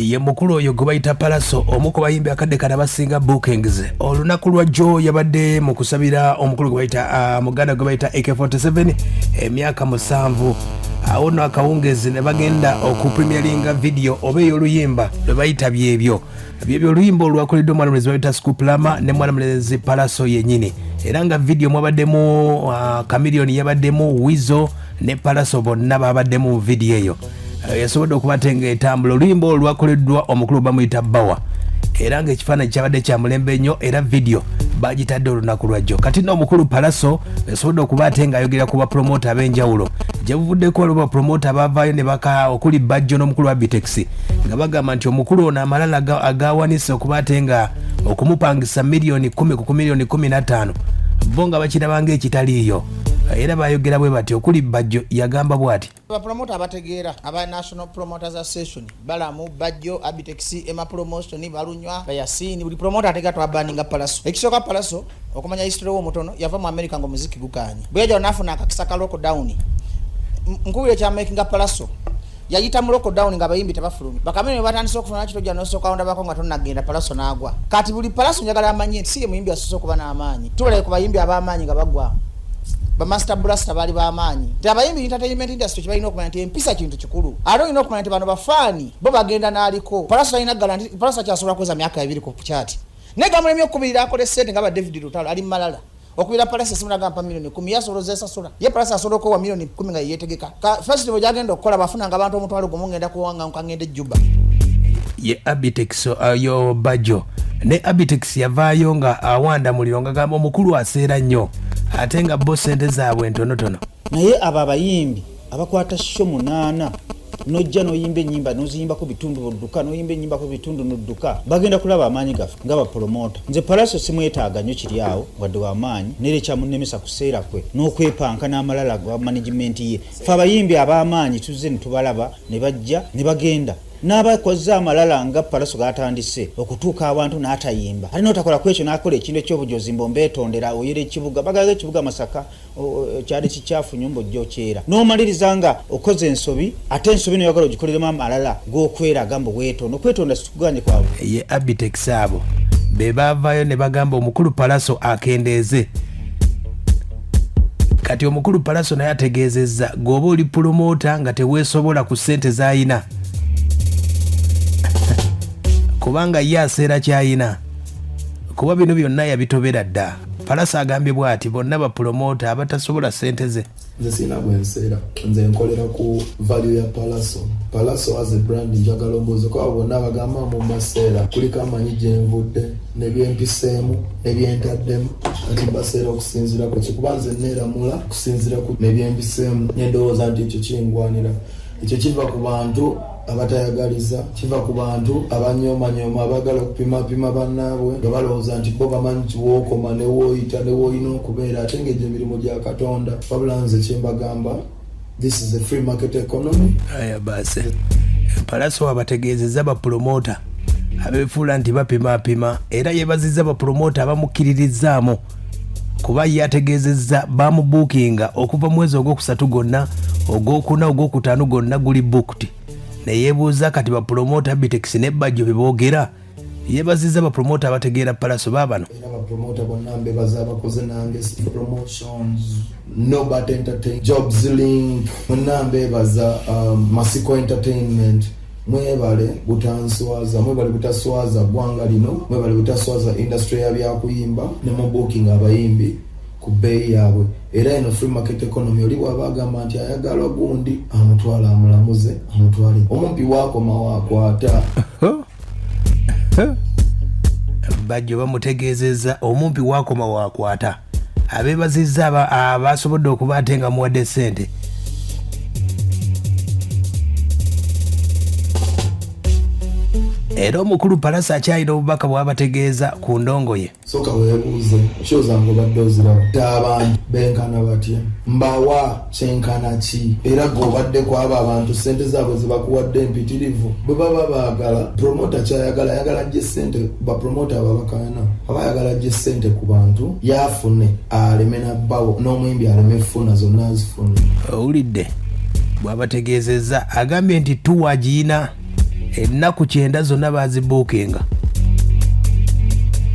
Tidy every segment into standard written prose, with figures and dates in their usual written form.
ye mukulu oyo gwe bayita Pallaso omu ku bayimbi akadde kano abasinga bookings. Olunaku lwa Bajjo yabadde mu kusabira omukulu gwe bayita muganda gwe bayita AK47 emyaka 7. Awo no akawungezi ne bagenda okupremieringa video oba ey'oluyimba lwe bayita byebyo oluyimba olwakoleddwa omwalamuzi bayita Skuplama ne mwalamuzi Pallaso yennyini, era nga video mwabaddemu Chameleon yabaddemu, Wizo ne Pallaso bonna babaddemu mu video eyo. Yasobodde okubatenga etambula oluyimba olwakoleddwa omukulu bamuyita Bawa, era nga ekifaananyi kyabadde kya mulembe nnyo, era video bagitadde olunaku lwa Bajjo. Kati n'omukulu Pallaso yasobodde okubatenga ayogera ku bapromota ab'enjawulo gye buvuddeko waliwo bapromota abavaayo ne baka okuli Bajjo n'omukulu wa Abitex nga bagamba nti omukulu ono amalala agawanise okubatenga okumupangisa miliyoni 10 ku miliyoni 15 bo nga bakirabanga ekitaliiyo, era bayogera bwe bati okuli Bajjo yagamba bwati abapromota abategeera aba National Promoters Association balamu Bajjo Abitex ema promotion balunywa bayasini buli promota ategeera twabaninga Pallaso. Ekisooka Pallaso okumanya history wo mutono yava mu America ngo muziki gukanye bwejo nafuna akakisaka lockdown nkubire kya making Pallaso yayita mu lockdown nga bayimbi tabafulumi bakamene batandise okufuna kito jano soka onda bako nga tonagenda Pallaso nagwa kati buli Pallaso njagala amanye siye muyimbi asoso kuba na amanyi tubale ku bayimbi abamanyi nga bagwa ba master blaster bali bamanyi tabayimbi entertainment industry kibalina okumanya nti empisa kintu kikulu alo ino okumanya nti bano bafani bo bagenda naliko Pallaso ina guarantee Pallaso kyasobola kuweza myaka 2 ku chati negamule myo kubira akole sente nga ba David Lutalo ali malala okubira Pallaso simuna gampa miliyoni 10 yasolozesa sola ye Pallaso asoloko wa miliyoni 10 nga yetegeka festival jagenda okola bafuna nga abantu omutwalo gumungenda kuwanga nkangende Juba ye Abitex yo Bajjo ne Abitex yavaayo nga awanda muliro nga gamba omukulu aseera nnyo ate nga bo sente zaabwe ntonotono. Naye abo abayimbi abakwata show 8 nojja noyimba ennyimba noziyimba ku bitundu bodduka noyimba ennyimba ku bitundu nodduka bagenda kulaba amaanyi gafe nga bapromota. Nze Pallaso simwetaaga nnyo kiri awo wadde w'amaanyi nere kyamunnemesa kuseera kwe n'okwepanka n'amalala ga management ye. Fe abayimbi ab'amaanyi tuzze ne tubalaba ne bajja ne bagenda n'abakoze amalala nga Pallaso gatandise okutuuka abantu n'atayimba alina otakola kwekyo n'akola ekintu eky'obujozi mbombeetondera oyera ekibuga bagaga ekibuga Masaka kyali kikyafu nyumba gy'okyera n'omaliriza nga okoze ensobi ate ensobi n'oyagala ogikoleremu amalala g'okweraga mbu weetono okwetonda situganye kwabwe. Ye Abitex abo be baavaayo ne bagamba omukulu Pallaso akendeeze. Kati omukulu Pallaso naye ategeezezza gwoba oli promota nga teweesobola ku ssente z'ayina kubanga ye aseera kyayina kuba bino byonna yabitobera dda. Pallaso agambye bw'ati bonna bapromota abatasobola ssente ze. Nze sina bwenseera nze nkolera ku value ya Pallaso as a brand njagala ombuuzo kwa bonna bagamba mu maseera kuliko amanyi gye nvudde ne byempiseemu ne byentaddemu kati mbaseera okusinziira ku kikuba nze neeramula kusinziira ku ne byempiseemu nyendowooza nti ekyo kingwanira. Ekyo kiva ku bantu abatayagaliza, kiva ku bantu abanyoomanyoma abagala okupimapima bannaabwe nga balowooza nti bo bamanyi kiwookoma ne wooyita ne wooyina okubeera ate ng'egyo emirimu gya Katonda. Wabula nze kyembagamba, this is a free market economy. Aya base Pallaso abategeezezza bapromota abeefuula nti bapimapima era yeebazizza bapromota abamukkiririzaamu kuba ye ategeezezza bamubuukinga okuva mwezi ogwokusatu gonna ogwokuna ogwokutaano gonna guli booked. Ne yeebuuza kati bapromota Abitex ne Bajjo be boogera yeebazizza bapromota abategeera Pallaso baabano. Era bapromota bonna mbebaza abakoze nange promotions Nobat Entertainment Jobs Link bonna mbebaza Masiko Entertainment mwebale butanswaza mwebale butaswaza gwanga lino mwebale butaswaza industry ya byakuyimba ne mu booking abayimbi ku beeyi yaabwe. Era eno free market economy oli bw'abagamba nti ayagala gundi amutwala amulamuze amutwale omumpi waakoma waakwata. Bajjo bamutegeezezza omumpi waakoma waakwata abeebazizza abasobodde okuba ate nga muwadde ssente. Era omukulu Pallaso akyalina obubaka bw'abategeeza ku ndongo ye. Soka weebuuze show zange obadde oziraba abantu benkana batya mbawa kyenkana ki era g'obadde kwaba abantu ssente zaabwe zibakuwadde empitirivu bwe baba baagala promota kyayagala ayagala gye ssente bapromota ababakayana abayagala gye ssente ku bantu yaafune aleme nabbawo n'omwimbi aleme funa zonna azifune. Owulidde bw'abategeezezza agambye nti tuwa agiyina ennaku 9 zonna bazibuukinga.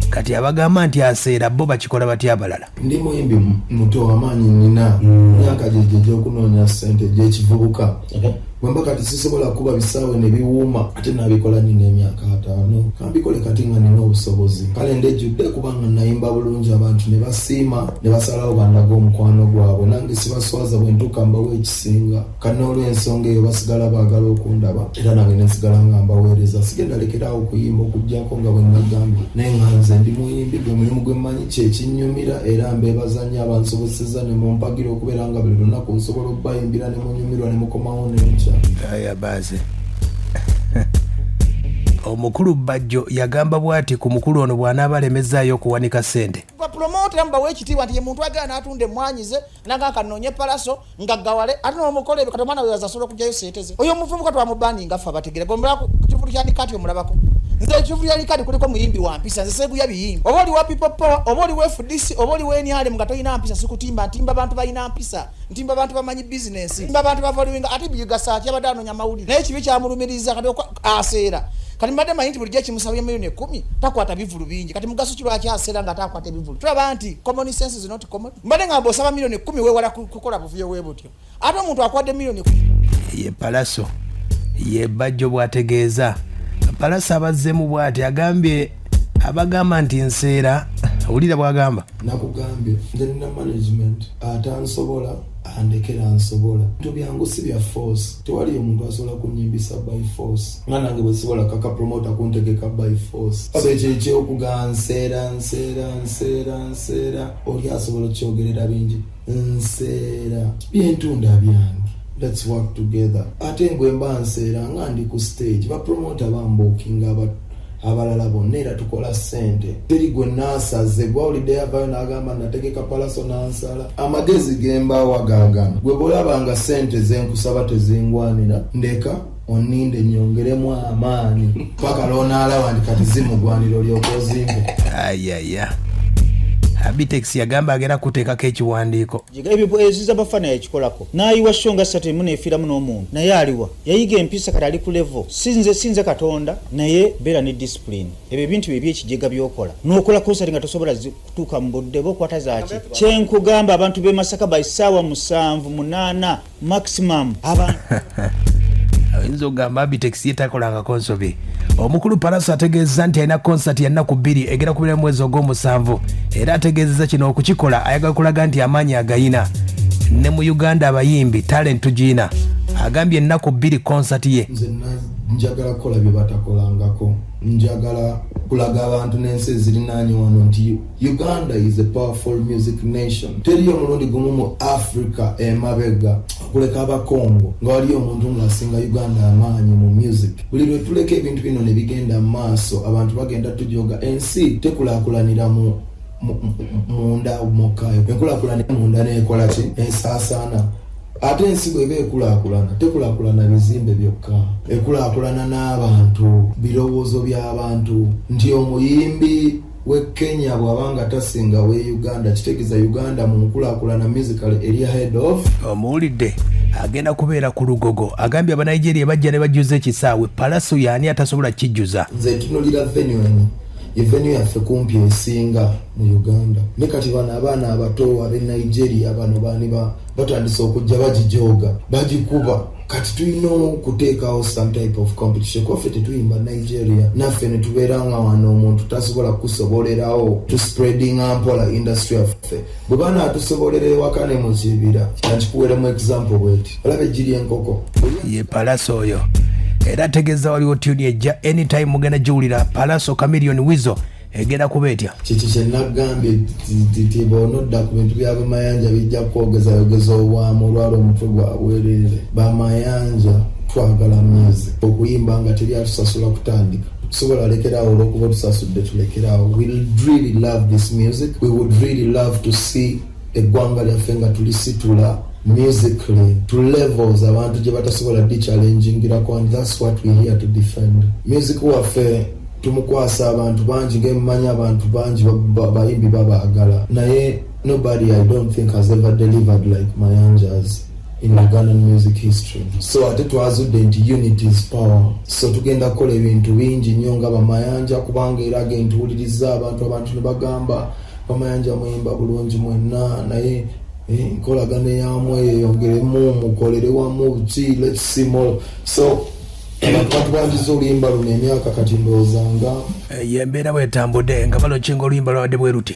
Kati abagamba nti aseera bo bakikola batya abalala. Ndi muyimbi muto w'amaanyi nina myaka gyegyo gy'okunoonya ssente gy'ekivubuka. Bwemba kati sisobola kuba bisaawe ne biwuuma ate nabikola nina emyaka 5 kambikole kati nga nina obusobozi. Kale ndejjudde kubanga nayimba bulungi abantu ne basiima ne basalawo bandaga omukwano gwabwe nange sibaswaza bwe ntuuka mbawa ekisinga kati n'olw'ensonga eyo basigala baagala okundaba era nange nensigala nga mbaweereza sigenda lekeraawo okuyimba okuggyako nga bwe nagambye naye nga nze ndi muyimbi gwe mulimu gwe mmanyi kyekinnyumira era mbeebaza nnyo abansobozesezza ne mumpagira okubeera nga buli lunaku nsobola okubayimbira ne munyumirwa ne mukomawo n'enkya. Aya baze. Omukulu Bajjo yagamba bwati ku mukulu ono bw'anaaba alemezaayo okuwanika ssente. Promoter mbawe ekitiibwa nti ye muntu agenda n'atunda emmwanyize nanga kanoonye Pallaso nga gawale ate n'omukole kati omwana we azasobola okugyayo ssente ze. Oyo omuvubuka twamubaninga affe abategere gombera ku kivulu kya nikati omulabako. Nze ekivulu kya nikati kuliko muyimbi wa mpisa nze seeguya biyimbi. Oba oli wa people power, oba oli wa FDC, oba oli wa NRM nga toyina mpisa sikutimba ntimba abantu balina mpisa. Ntimba abantu bamanyi business. Ntimba abantu bavaluinga ate biyugasaati abadde anoonya mawulire. Naye kibi kyamulumiriza kati aseera. Kati mbadde manyi nti bulijjo kimusabye milioni 10 takwata bivulu bingi kati mugaso ki lwaki aseera nga takwata bivulu tulaba nti common sense is not common mbadde nga bw'osaba milioni 10 weewala kukola buvuyo bwe butyo ate omuntu akwadde milioni 10 ye Pallaso ye Bajjo bw'ategeeza. Pallaso abazzeemu bw'ati agambye abagamba nti nseera owulira bw'agamba nakugambye nze nina management atansobola andekera nsobola bintu byangu si bya force tewali omuntu asobola kunyimbisa by force nga nange bwe sibola kaka promoter kuntegeka by force so ekyo okuganseera oli asobola okyogerera bingi nseera byentunda byange. Let's work together. Ate ngwe mba nseera nga ndi ku stage ba promoter bambookinga abalala bonna era tukola ssente teri gwe naasaze gwawulidde avayo n'agamba nategeka Pallaso n'ansala amagezi gembaawo agaagana gwe bwolabanga ssente zenkusaba tezingwanira ndeka oninde nyongeremu amaanyi paka loonaalaba ndi kati zimugwanira olyoka ozimbe. Ayaya Abitex yagamba agera kuteekako ekiwandiiko. Ebibweziza bafana yakikolako n'ayiwa shonga 3 muneefiramu n'omuntu naye aliwa yayiga empisa kati ali ku level sinze Katonda naye beera ne discipline ebyo ebintu bye byekijega byokola n'okola konsati nga tosobola kutuuka mu budde bwokwata zaaki kyenkugamba abantu b'e Masaka by ssaawa 7-8 maximum abantu ayinza okugamba Abitex yetakolanga konsobe. Omukulu Pallaso ategeeza nti alina konsati ya nnaku 2 egera kubira mu mwezi ogw'omusanvu era ategeezeza kino okukikola ayagala kulaga nti amaanyi agayina ne mu Uganda abayimbi talent tugina. Agambye ennaku 2 konsati ye. Nze njagala kukola bye batakolangako njagala kulaga abantu n'ensi ezirinaanye wano nti Uganda is a powerful music nation. Teri omulundi gumu mu Africa emabega kuleka abakongo nga waliyo omuntu ng'asinga Uganda amaanyi mu music. Buli lwe tuleka ebintu bino ne bigenda maaso abantu bagenda tujoga ensi tekulaakulanira munda mukayo enkulaakulanira munda neekola ki ensaasaana. Ate ensigo eba ekulaakulana tekulaakulana bizimbe byokka ekulaakulana n'abantu birowoozo by'abantu nti omuyimbi we Kenya bw'abanga tasinga we Uganda kitegeeza Uganda mu nkulaakulana musical eri ahead of. Omuwulidde agenda kubeera ku lugogo agambye aba Nigeria bajja ne bajjuza ekisaawe Pallaso yaani atasobola kijjuza. Nze tunulira venue yaffe kumpi esinga mu Uganda ne kati bano abaana abato ab'e Nigeria bano baani batandise okujja bagijooga bagikuba kati tulina okuteekawo some type of competition kwaffe tetuyimba Nigeria naffe ne tubeera nga wano omuntu tasobola kusobolerawo to spreading ampola industry yaffe bwe baana atusobolera ewaka ne mu kibira kankikuweeremu example bweti olaba ejjiri enkoko ye Pallaso oyo era ategeeza waliwo tuni ejja anytime mugenda giwulira Pallaso Chameleon Wizo egenda kuba etya. Kiki kye nagambye nti bw'onodda ku bintu bya bamayanja bijja kwogeza obwamu olwala omutwe gwabwerere bamayanja twagala music okuyimba nga teri atusasula kutandika tusobola lekeraawo olw'okuba tusasudde tulekeraawo. We really love this music. We would really love to see eggwanga lyaffe nga tulisitula musically to levels abantu gye batasobola di challengingirako and that's what we're here to defend. Music waffe tumukwasa abantu bangi ng'emumanyi abantu bangi bayimbi babaagala naye nobody I don't think has ever delivered like Mayanja's. in Ugandan music history. So ate twazudde nti unity is power. So tugenda kukola ebintu bingi nnyo nga bamayanja kubanga era gentuwuliriza abantu ne bagamba bamayanja muyimba bulungi mwenna naye nkolagana yamwe yeyongeremu mukolere wamu ki let's see more. So abantu batwandiza oluyimba luno emyaka kati ndoozanga yembeera bwetambudde nga balokyenga oluyimba lwabadde bwe ruti.